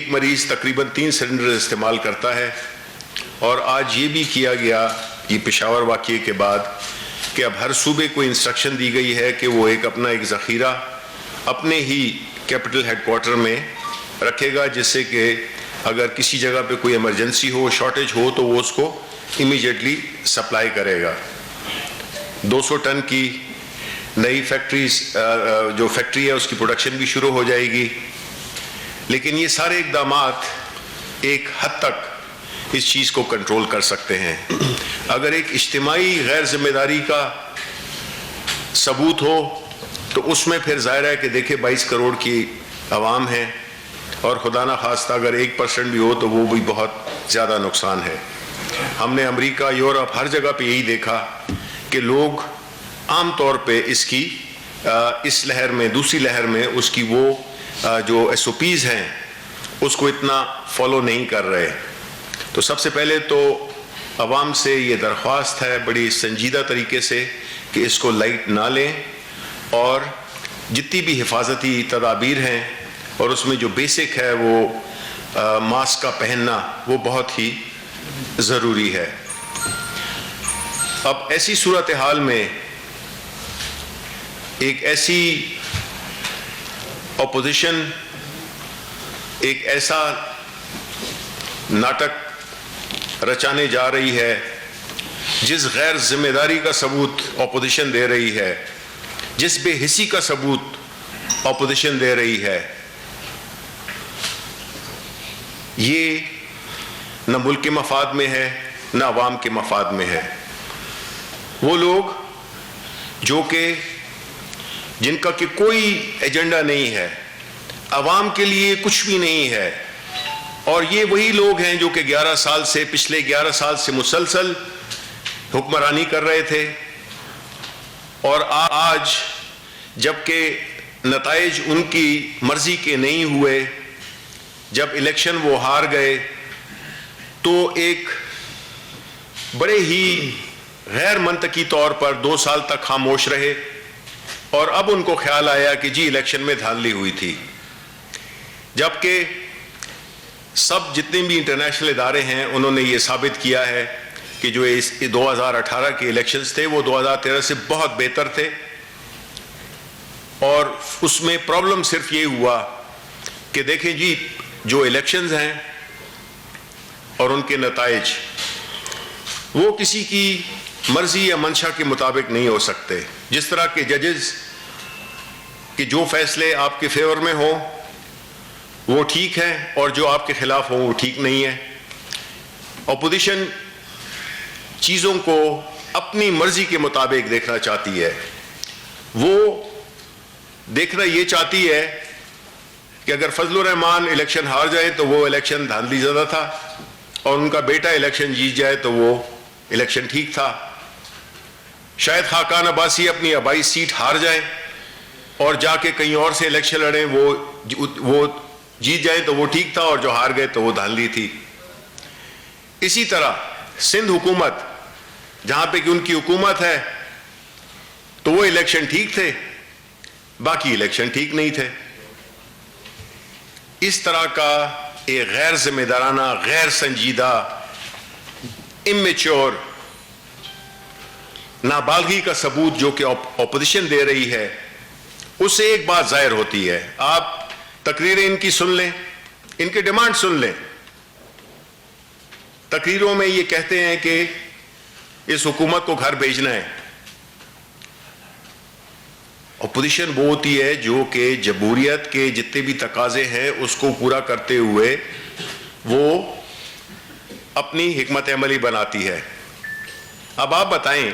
ایک مریض تقریباً 3 سلنڈر استعمال کرتا ہے، اور آج یہ بھی کیا گیا یہ پشاور واقعے کے بعد کہ اب ہر صوبے کو انسٹرکشن دی گئی ہے کہ وہ اپنا ایک ذخیرہ اپنے ہی کیپٹل ہیڈ کوارٹر میں رکھے گا، جس سے کہ اگر کسی جگہ پہ کوئی ایمرجنسی ہو، شارٹیج ہو، تو وہ اس کو امیجیٹلی سپلائی کرے گا۔ 200 ٹن کی نئی جو فیکٹری ہے اس کی پروڈکشن بھی شروع ہو جائے گی۔ لیکن یہ سارے اقدامات ایک حد تک اس چیز کو کنٹرول کر سکتے ہیں۔ اگر ایک اجتماعی غیر ذمہ داری کا ثبوت ہو تو اس میں پھر ظاہر ہے کہ دیکھیں 22 کروڑ کی عوام ہے، اور خدا نہ خواستہ اگر 1% بھی ہو تو وہ بھی بہت زیادہ نقصان ہے۔ ہم نے امریکہ، یورپ، ہر جگہ پہ یہی دیکھا کہ لوگ عام طور پہ اس لہر میں، دوسری لہر میں اس کی وہ جو SOPs ہیں اس کو اتنا فالو نہیں کر رہے۔ تو سب سے پہلے تو عوام سے یہ درخواست ہے بڑی سنجیدہ طریقے سے کہ اس کو لائٹ نہ لیں، اور جتنی بھی حفاظتی تدابیر ہیں اور اس میں جو بیسک ہے وہ ماسک کا پہننا، وہ بہت ہی ضروری ہے۔ اب ایسی صورتحال میں ایک ایسی اپوزیشن، ایک ایسا ناٹک رچانے جا رہی ہے جس غیر ذمہ داری کا ثبوت اپوزیشن دے رہی ہے، جس بے حسی کا ثبوت اپوزیشن دے رہی ہے، یہ نہ ملک کے مفاد میں ہے نہ عوام کے مفاد میں ہے۔ وہ لوگ جو کہ جن کا کہ کوئی ایجنڈا نہیں ہے، عوام کے لیے کچھ بھی نہیں ہے، اور یہ وہی لوگ ہیں جو کہ پچھلے 11 سال سے مسلسل حکمرانی کر رہے تھے، اور آج جب کہ نتائج ان کی مرضی کے نہیں ہوئے، جب الیکشن وہ ہار گئے، تو ایک بڑے ہی غیر منطقی طور پر 2 سال تک خاموش رہے، اور اب ان کو خیال آیا کہ جی الیکشن میں دھاندلی ہوئی تھی، جبکہ سب جتنے بھی انٹرنیشنل ادارے ہیں انہوں نے یہ ثابت کیا ہے کہ جو 2018 کے الیکشنز تھے وہ 2013 سے بہت بہتر تھے، اور اس میں پرابلم صرف یہ ہوا کہ دیکھیں جی جو الیکشنز ہیں اور ان کے نتائج وہ کسی کی مرضی یا منشا کے مطابق نہیں ہو سکتے۔ جس طرح کے ججز کہ جو فیصلے آپ کے فیور میں ہوں وہ ٹھیک ہیں، اور جو آپ کے خلاف ہوں وہ ٹھیک نہیں ہے۔ اپوزیشن چیزوں کو اپنی مرضی کے مطابق دیکھنا چاہتی ہے، وہ دیکھنا یہ چاہتی ہے کہ اگر فضل الرحمان الیکشن ہار جائے تو وہ الیکشن دھاندلی زدہ تھا، اور ان کا بیٹا الیکشن جیت جائے تو وہ الیکشن ٹھیک تھا۔ شاید خاقان عباسی اپنی آبائی سیٹ ہار جائیں اور جا کے کہیں اور سے الیکشن لڑیں، وہ جیت جائیں تو وہ ٹھیک تھا، اور جو ہار گئے تو وہ دھاندلی تھی۔ اسی طرح سندھ حکومت جہاں پہ کہ ان کی حکومت ہے تو وہ الیکشن ٹھیک تھے، باقی الیکشن ٹھیک نہیں تھے۔ اس طرح کا ایک غیر ذمہ دارانہ، غیر سنجیدہ، امیچور، نابالغی کا ثبوت جو کہ اپوزیشن دے رہی ہے، اس سے ایک بات ظاہر ہوتی ہے۔ آپ تقریریں ان کی سن لیں، ان کے ڈیمانڈ سن لیں۔ تقریروں میں یہ کہتے ہیں کہ اس حکومت کو گھر بھیجنا ہے۔ اپوزیشن وہ ہوتی ہے جو کہ جمہوریت کے جتنے بھی تقاضے ہیں اس کو پورا کرتے ہوئے وہ اپنی حکمت عملی بناتی ہے۔ اب آپ بتائیں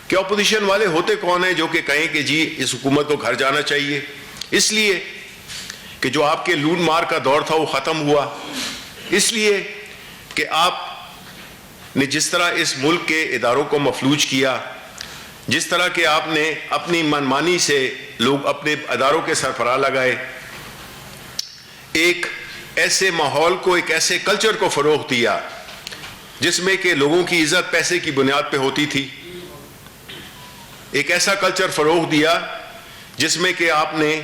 کہ اپوزیشن والے ہوتے کون ہیں جو کہ کہیں کہ جی اس حکومت کو گھر جانا چاہیے؟ اس لیے کہ جو آپ کے لوٹ مار کا دور تھا وہ ختم ہوا، اس لیے کہ آپ نے جس طرح اس ملک کے اداروں کو مفلوج کیا، جس طرح کہ آپ نے اپنی منمانی سے لوگ اپنے اداروں کے سربراہ لگائے، ایک ایسے ماحول کو، ایک ایسے کلچر کو فروغ دیا جس میں کہ لوگوں کی عزت پیسے کی بنیاد پہ ہوتی تھی، ایک ایسا کلچر فروغ دیا جس میں کہ آپ نے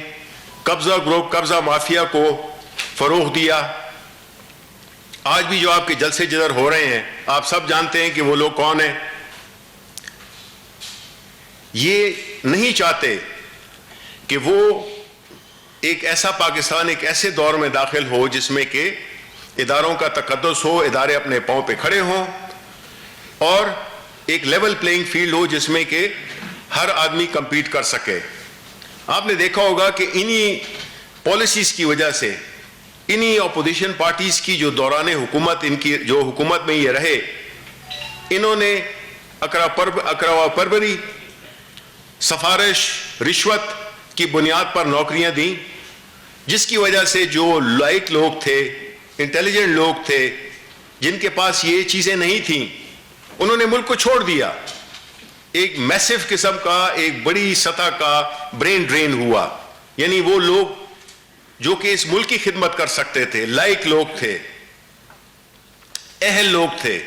قبضہ گروپ، قبضہ مافیا کو فروغ دیا. آج بھی جو آپ کے جلسے جدھر ہو رہے ہیں آپ سب جانتے ہیں کہ وہ لوگ کون ہیں. یہ نہیں چاہتے کہ وہ ایک ایسا پاکستان ایک ایسے دور میں داخل ہو جس میں کہ اداروں کا تقدس ہو, ادارے اپنے پاؤں پہ کھڑے ہوں اور ایک لیول پلینگ فیلڈ ہو جس میں کہ ہر آدمی کمپیٹ کر سکے. آپ نے دیکھا ہوگا کہ انہی پالیسیز کی وجہ سے, انہی اپوزیشن پارٹیز کی جو دوران حکومت, ان کی جو حکومت میں یہ رہے, انہوں نے اقروا پروری, سفارش, رشوت کی بنیاد پر نوکریاں دیں, جس کی وجہ سے جو لائق لوگ تھے, انٹیلیجنٹ لوگ تھے, جن کے پاس یہ چیزیں نہیں تھیں, انہوں نے ملک کو چھوڑ دیا. ایک میسو قسم کا, ایک بڑی سطح کا برین ڈرین ہوا. یعنی وہ لوگ جو کہ اس ملک کی خدمت کر سکتے تھے, لائق لوگ تھے, اہل لوگ تھے,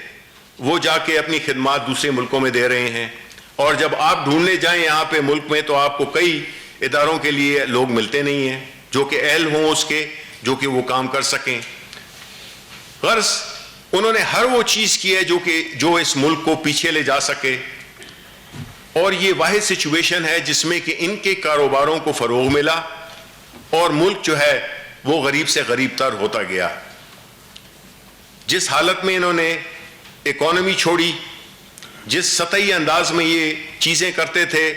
وہ جا کے اپنی خدمات دوسرے ملکوں میں دے رہے ہیں. اور جب آپ ڈھونڈنے جائیں یہاں پہ ملک میں تو آپ کو کئی اداروں کے لیے لوگ ملتے نہیں ہیں جو کہ اہل ہوں اس کے, جو کہ وہ کام کر سکیں. غرض انہوں نے ہر وہ چیز کی ہے جو اس ملک کو پیچھے لے جا سکے. اور یہ واحد سچویشن ہے جس میں کہ ان کے کاروباروں کو فروغ ملا اور ملک جو ہے وہ غریب سے غریب تر ہوتا گیا. جس حالت میں انہوں نے اکانومی چھوڑی, جس سطحی انداز میں یہ چیزیں کرتے تھے,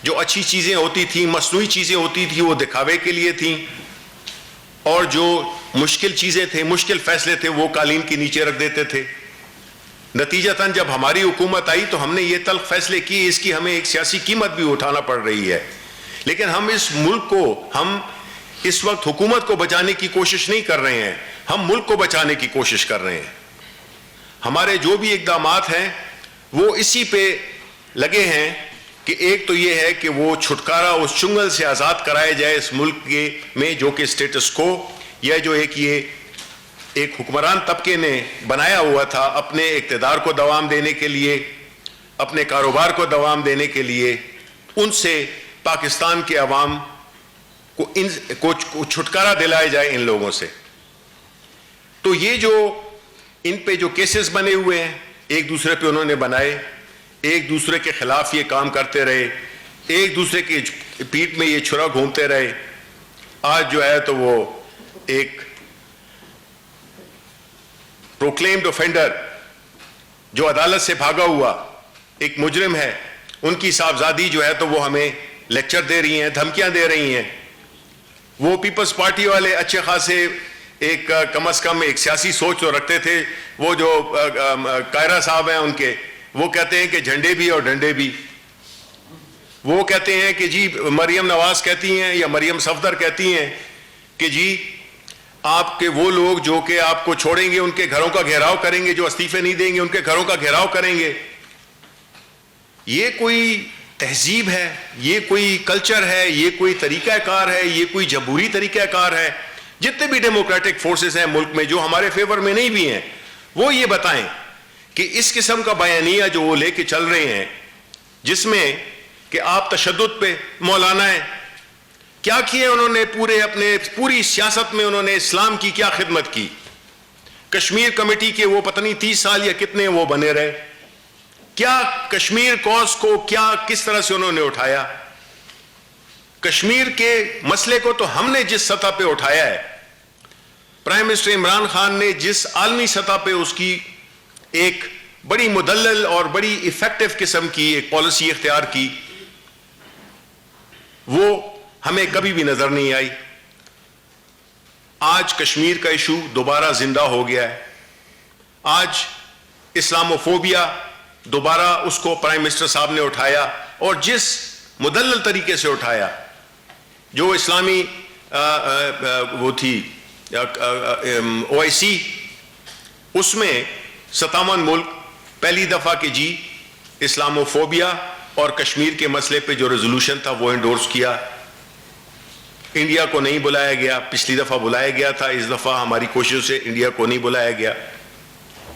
جو اچھی چیزیں ہوتی تھیں, مصنوعی چیزیں ہوتی تھیں, وہ دکھاوے کے لیے تھیں, اور جو مشکل چیزیں تھے, مشکل فیصلے تھے, وہ قالین کے نیچے رکھ دیتے تھے. نتیجتاً جب ہماری حکومت آئی تو ہم نے یہ تلخ فیصلے کیے, اس کی ہمیں ایک سیاسی قیمت بھی اٹھانا پڑ رہی ہے. لیکن ہم اس ملک کو, ہم اس وقت حکومت کو بچانے کی کوشش نہیں کر رہے ہیں, ہم ملک کو بچانے کی کوشش کر رہے ہیں. ہمارے جو بھی اقدامات ہیں وہ اسی پہ لگے ہیں کہ ایک تو یہ ہے کہ وہ چھٹکارا اس چنگل سے آزاد کرایا جائے اس ملک کے میں جو کہ سٹیٹس کو, یا جو ایک حکمران طبقے نے بنایا ہوا تھا اپنے اقتدار کو دوام دینے کے لیے, اپنے کاروبار کو دوام دینے کے لیے, ان سے پاکستان کے عوام کو چھٹکارا دلایا جائے ان لوگوں سے. تو یہ جو ان پہ جو کیسز بنے ہوئے ہیں, ایک دوسرے پہ انہوں نے بنائے, ایک دوسرے کے خلاف یہ کام کرتے رہے, ایک دوسرے کی پیٹھ میں یہ چھرا گھومتے رہے. آج جو ہے تو وہ ایک پروکلیمڈ اوفینڈر جو عدالت سے بھاگا ہوا ایک مجرم ہے, ان کی صاحبزادی جو ہے تو وہ ہمیں لیکچر دے رہی ہیں, دھمکیاں دے رہی ہیں. وہ پیپلز پارٹی والے اچھے خاصے ایک کم از کم ایک سیاسی سوچ تو رکھتے تھے. وہ جو قائرہ صاحب ہیں ان کے, وہ کہتے ہیں کہ جھنڈے بھی اور ڈنڈے بھی. وہ کہتے ہیں کہ جی مریم نواز کہتی ہیں یا مریم صفدر کہتی ہیں کہ جی آپ کے وہ لوگ جو کہ آپ کو چھوڑیں گے ان کے گھروں کا گھیراؤ کریں گے, جو استعفے نہیں دیں گے ان کے گھروں کا گھیراؤ کریں گے. یہ کوئی تہذیب ہے, یہ کوئی کلچر ہے, یہ کوئی طریقہ کار ہے, یہ کوئی جمہوری طریقہ کار ہے؟ جتنے بھی ڈیموکریٹک فورسز ہیں ملک میں جو ہمارے فیور میں نہیں بھی ہیں, وہ یہ بتائیں کہ اس قسم کا بیانیہ جو وہ لے کے چل رہے ہیں جس میں کہ آپ تشدد پہ مولانا ہیں, کیا کیے انہوں نے پوری سیاست میں انہوں نے اسلام کی کیا خدمت کی؟ کشمیر کمیٹی کے وہ پتہ نہیں 30 سال یا کتنے وہ بنے رہے, کیا کشمیر کوز کو کیا کس طرح سے انہوں نے اٹھایا؟ کشمیر کے مسئلے کو تو ہم نے جس سطح پہ اٹھایا ہے, پرائم منسٹر عمران خان نے جس عالمی سطح پہ اس کی ایک بڑی مدلل اور بڑی ایفیکٹو قسم کی ایک پالیسی اختیار کی, وہ ہمیں کبھی بھی نظر نہیں آئی. آج کشمیر کا ایشو دوبارہ زندہ ہو گیا ہے. آج اسلاموفوبیا دوبارہ اس کو پرائم منسٹر صاحب نے اٹھایا, اور جس مدلل طریقے سے اٹھایا, جو اسلامی وہ تھی OIC, اس میں 57 ملک پہلی دفعہ کہ جی اسلاموفوبیا اور کشمیر کے مسئلے پہ جو ریزولوشن تھا وہ انڈورس کیا. انڈیا کو نہیں بلایا گیا, پچھلی دفعہ بلایا گیا تھا, اس دفعہ ہماری کوشش سے انڈیا کو نہیں بلایا گیا.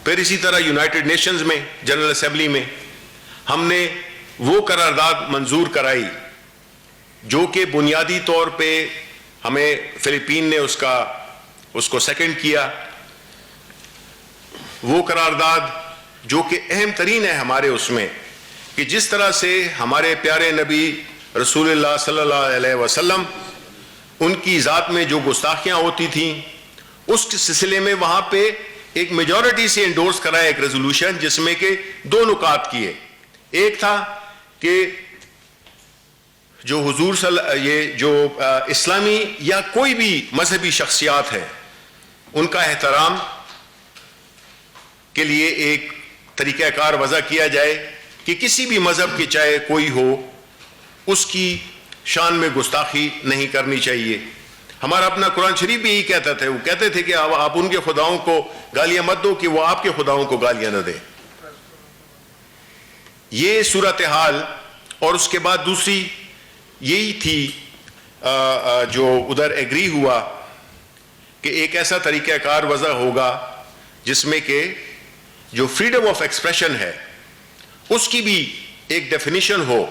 پھر اسی طرح یونائٹڈ نیشنز میں جنرل اسمبلی میں ہم نے وہ قرارداد منظور کرائی جو کہ بنیادی طور پہ ہمیں فلپین نے اس کا اس کو سیکنڈ کیا. وہ قرارداد جو کہ اہم ترین ہے ہمارے اس میں کہ جس طرح سے ہمارے پیارے نبی رسول اللہ صلی اللہ علیہ وسلم ان کی ذات میں جو گستاخیاں ہوتی تھیں اس سلسلے میں وہاں پہ ایک میجورٹی سے انڈورس کرا ایک ریزولوشن جس میں کہ دو نکات کیے. ایک تھا کہ جو حضور یہ جو اسلامی یا کوئی بھی مذہبی شخصیات ہے ان کا احترام کے لیے ایک طریقہ کار وضع کیا جائے کہ کسی بھی مذہب کے چاہے کوئی ہو اس کی شان میں گستاخی نہیں کرنی چاہیے. ہمارا اپنا قرآن شریف بھی یہی کہتا تھا. وہ کہتے تھے کہ آپ ان کے خداؤں کو گالیاں مت دو کہ وہ آپ کے خداؤں کو گالیاں نہ دیں. یہ صورتحال. اور اس کے بعد دوسری یہی تھی جو ادھر ایگری ہوا کہ ایک ایسا طریقہ کار وضع ہوگا جس میں کہ جو فریڈم آف ایکسپریشن ہے اس کی بھی ایک ڈیفینیشن ہو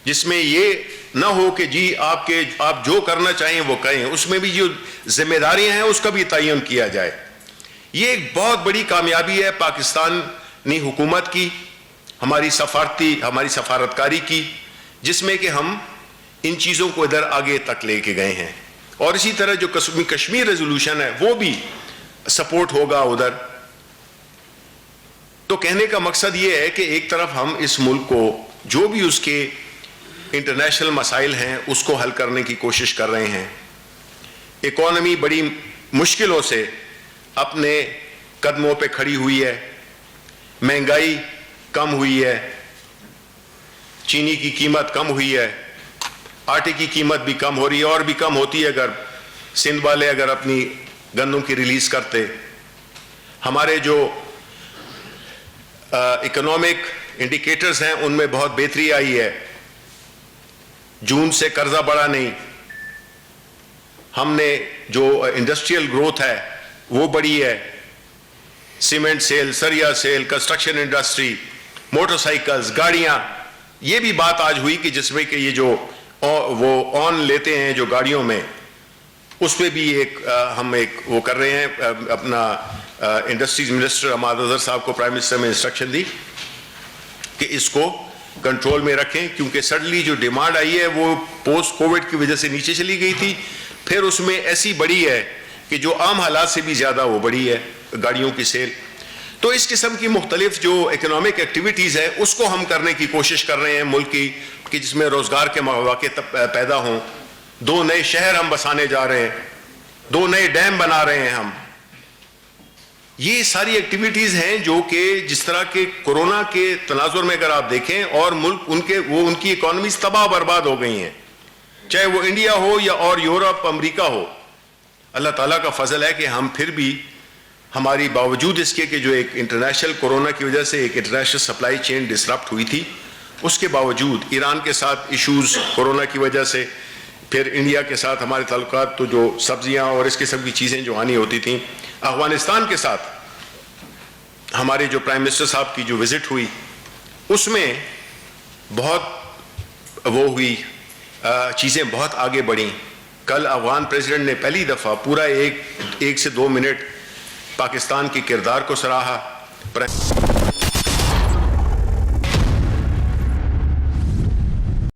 جس میں یہ نہ ہو کہ جی آپ جو کرنا چاہیں وہ کریں. اس میں بھی جو ذمہ داریاں ہیں اس کا بھی تعین کیا جائے. یہ ایک بہت بڑی کامیابی ہے پاکستانی حکومت کی, ہماری سفارتکاری کی, جس میں کہ ہم ان چیزوں کو ادھر آگے تک لے کے گئے ہیں. اور اسی طرح جو کشمیر ریزولوشن ہے وہ بھی سپورٹ ہوگا ادھر. تو کہنے کا مقصد یہ ہے کہ ایک طرف ہم اس ملک کو جو بھی اس کے انٹرنیشنل مسائل ہیں اس کو حل کرنے کی کوشش کر رہے ہیں. اکانومی بڑی مشکلوں سے اپنے قدموں پہ کھڑی ہوئی ہے, مہنگائی کم ہوئی ہے, چینی کی قیمت کم ہوئی ہے, آٹے کی قیمت بھی کم ہو رہی ہے اور بھی کم ہوتی ہے اگر سندھ والے اگر اپنی گندم کی ریلیز کرتے. ہمارے جو اکنامک انڈیکیٹرز ہیں ان میں بہت بہتری آئی ہے. جون سے قرضہ بڑھا نہیں. ہم نے جو انڈسٹریل گروتھ ہے وہ بڑھی ہے. سیمنٹ سیل, سریا sale, construction industry, motorcycles, گاڑیاں, یہ بھی بات آج ہوئی کہ جس میں کہ یہ جو وہ آن لیتے ہیں جو گاڑیوں میں اس پہ بھی ہم وہ کر رہے ہیں. اپنا انڈسٹریز منسٹر عماد اظہر صاحب کو پرائم منسٹر نے انسٹرکشن دی کہ اس کو کنٹرول میں رکھیں کیونکہ سڈنلی جو ڈیمانڈ آئی ہے وہ پوسٹ کووڈ کی وجہ سے نیچے چلی گئی تھی. پھر اس میں ایسی بڑی ہے کہ جو عام حالات سے بھی زیادہ وہ بڑی ہے گاڑیوں کی سیل. تو اس قسم کی مختلف جو اکنامک ایکٹیویٹیز ہے اس کو ہم کرنے کی کوشش کر رہے ہیں ملک کی کہ جس میں روزگار کے مواقع پیدا ہوں. 2 نئے شہر ہم بسانے جا رہے ہیں, 2 نئے ڈیم بنا رہے ہیں ہم. یہ ساری ایکٹیویٹیز ہیں جو کہ جس طرح کے کورونا کے تناظر میں اگر آپ دیکھیں اور ملک ان کی اکانومیز تباہ برباد ہو گئی ہیں, چاہے وہ انڈیا ہو یا اور یورپ امریکہ ہو. اللہ تعالیٰ کا فضل ہے کہ ہم پھر بھی ہماری باوجود اس کے کہ جو ایک انٹرنیشنل کورونا کی وجہ سے ایک انٹرنیشنل سپلائی چین ڈسرپٹ ہوئی تھی, اس کے باوجود ایران کے ساتھ ایشوز کورونا کی وجہ سے, پھر انڈیا کے ساتھ ہمارے تعلقات, تو جو سبزیاں اور اس قسم کی چیزیں جو آنی ہوتی تھیں, افغانستان کے ساتھ ہمارے جو پرائم منسٹر صاحب کی جو وزٹ ہوئی اس میں بہت وہ ہوئی, چیزیں بہت آگے بڑھیں. کل افغان پریزیڈنٹ نے پہلی دفعہ پورا 1 سے 2 منٹ پاکستان کے کردار کو سراہا.